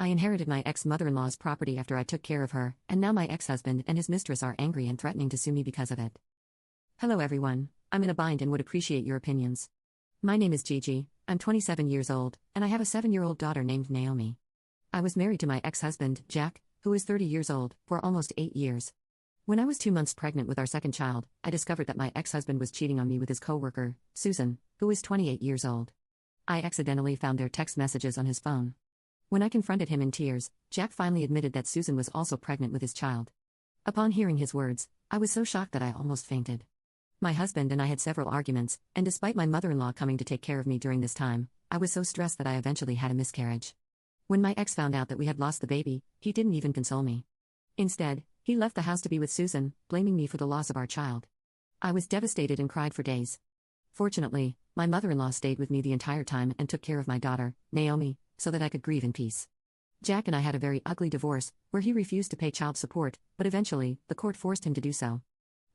I inherited my ex-mother-in-law's property after I took care of her, and now my ex-husband and his mistress are angry and threatening to sue me because of it. Hello everyone, I'm in a bind and would appreciate your opinions. My name is Gigi, I'm 27 years old, and I have a 7-year-old daughter named Naomi. I was married to my ex-husband, Jack, who is 30 years old, for almost 8 years. When I was 2 months pregnant with our second child, I discovered that my ex-husband was cheating on me with his co-worker, Susan, who is 28 years old. I accidentally found their text messages on his phone. When I confronted him in tears, Jack finally admitted that Susan was also pregnant with his child. Upon hearing his words, I was so shocked that I almost fainted. My husband and I had several arguments, and despite my mother-in-law coming to take care of me during this time, I was so stressed that I eventually had a miscarriage. When my ex found out that we had lost the baby, he didn't even console me. Instead, he left the house to be with Susan, blaming me for the loss of our child. I was devastated and cried for days. Fortunately, my mother-in-law stayed with me the entire time and took care of my daughter, Naomi, so that I could grieve in peace. Jack and I had a very ugly divorce, where he refused to pay child support, but eventually, the court forced him to do so.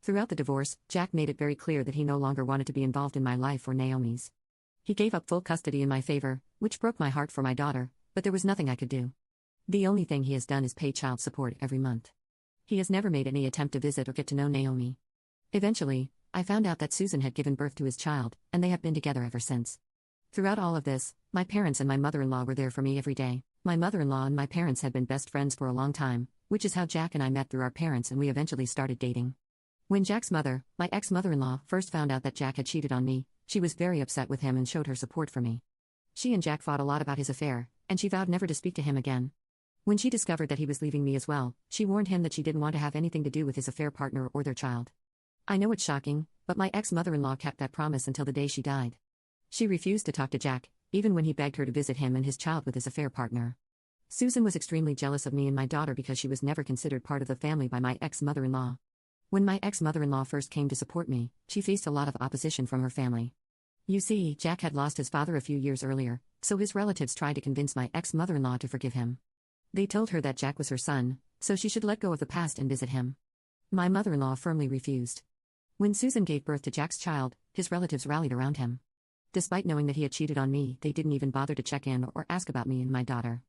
Throughout the divorce, Jack made it very clear that he no longer wanted to be involved in my life or Naomi's. He gave up full custody in my favor, which broke my heart for my daughter, but there was nothing I could do. The only thing he has done is pay child support every month. He has never made any attempt to visit or get to know Naomi. Eventually, I found out that Susan had given birth to his child, and they have been together ever since. Throughout all of this, my parents and my mother-in-law were there for me every day. My mother-in-law and my parents had been best friends for a long time, which is how Jack and I met through our parents, and we eventually started dating. When Jack's mother, my ex-mother-in-law, first found out that Jack had cheated on me, she was very upset with him and showed her support for me. She and Jack fought a lot about his affair, and she vowed never to speak to him again. When she discovered that he was leaving me as well, she warned him that she didn't want to have anything to do with his affair partner or their child. I know it's shocking, but my ex-mother-in-law kept that promise until the day she died. She refused to talk to Jack, even when he begged her to visit him and his child with his affair partner. Susan was extremely jealous of me and my daughter because she was never considered part of the family by my ex-mother-in-law. When my ex-mother-in-law first came to support me, she faced a lot of opposition from her family. You see, Jack had lost his father a few years earlier, so his relatives tried to convince my ex-mother-in-law to forgive him. They told her that Jack was her son, so she should let go of the past and visit him. My mother-in-law firmly refused. When Susan gave birth to Jack's child, his relatives rallied around him. Despite knowing that he had cheated on me, they didn't even bother to check in or ask about me and my daughter.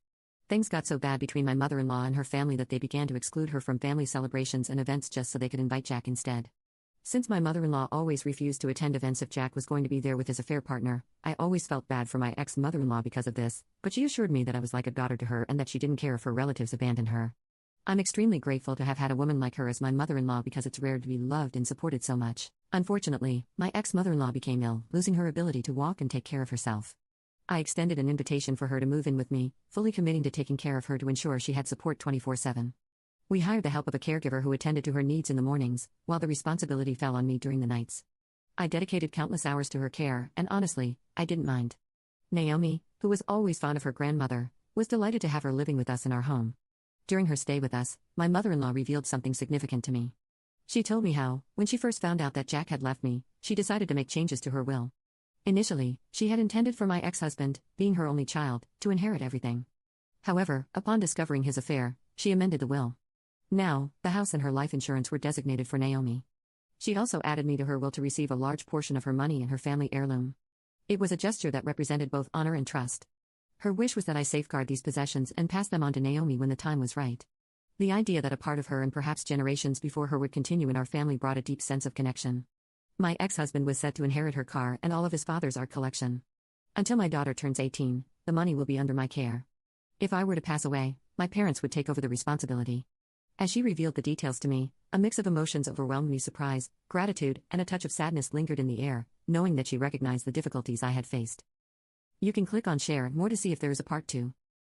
Things got so bad between my mother-in-law and her family that they began to exclude her from family celebrations and events just so they could invite Jack instead. Since my mother-in-law always refused to attend events if Jack was going to be there with his affair partner, I always felt bad for my ex-mother-in-law because of this, but she assured me that I was like a daughter to her and that she didn't care if her relatives abandoned her. I'm extremely grateful to have had a woman like her as my mother-in-law because it's rare to be loved and supported so much. Unfortunately, my ex-mother-in-law became ill, losing her ability to walk and take care of herself. I extended an invitation for her to move in with me, fully committing to taking care of her to ensure she had support 24/7. We hired the help of a caregiver who attended to her needs in the mornings, while the responsibility fell on me during the nights. I dedicated countless hours to her care, and honestly, I didn't mind. Naomi, who was always fond of her grandmother, was delighted to have her living with us in our home. During her stay with us, my mother-in-law revealed something significant to me. She told me how, when she first found out that Jack had left me, she decided to make changes to her will. Initially, she had intended for my ex-husband, being her only child, to inherit everything. However, upon discovering his affair, she amended the will. Now, the house and her life insurance were designated for Naomi. She also added me to her will to receive a large portion of her money and her family heirloom. It was a gesture that represented both honor and trust. Her wish was that I safeguard these possessions and pass them on to Naomi when the time was right. The idea that a part of her and perhaps generations before her would continue in our family brought a deep sense of connection. My ex-husband was set to inherit her car and all of his father's art collection. Until my daughter turns 18, the money will be under my care. If I were to pass away, my parents would take over the responsibility. As she revealed the details to me, a mix of emotions overwhelmed me: surprise, gratitude, and a touch of sadness lingered in the air, knowing that she recognized the difficulties I had faced. You can click on share more to see if there is a part 2.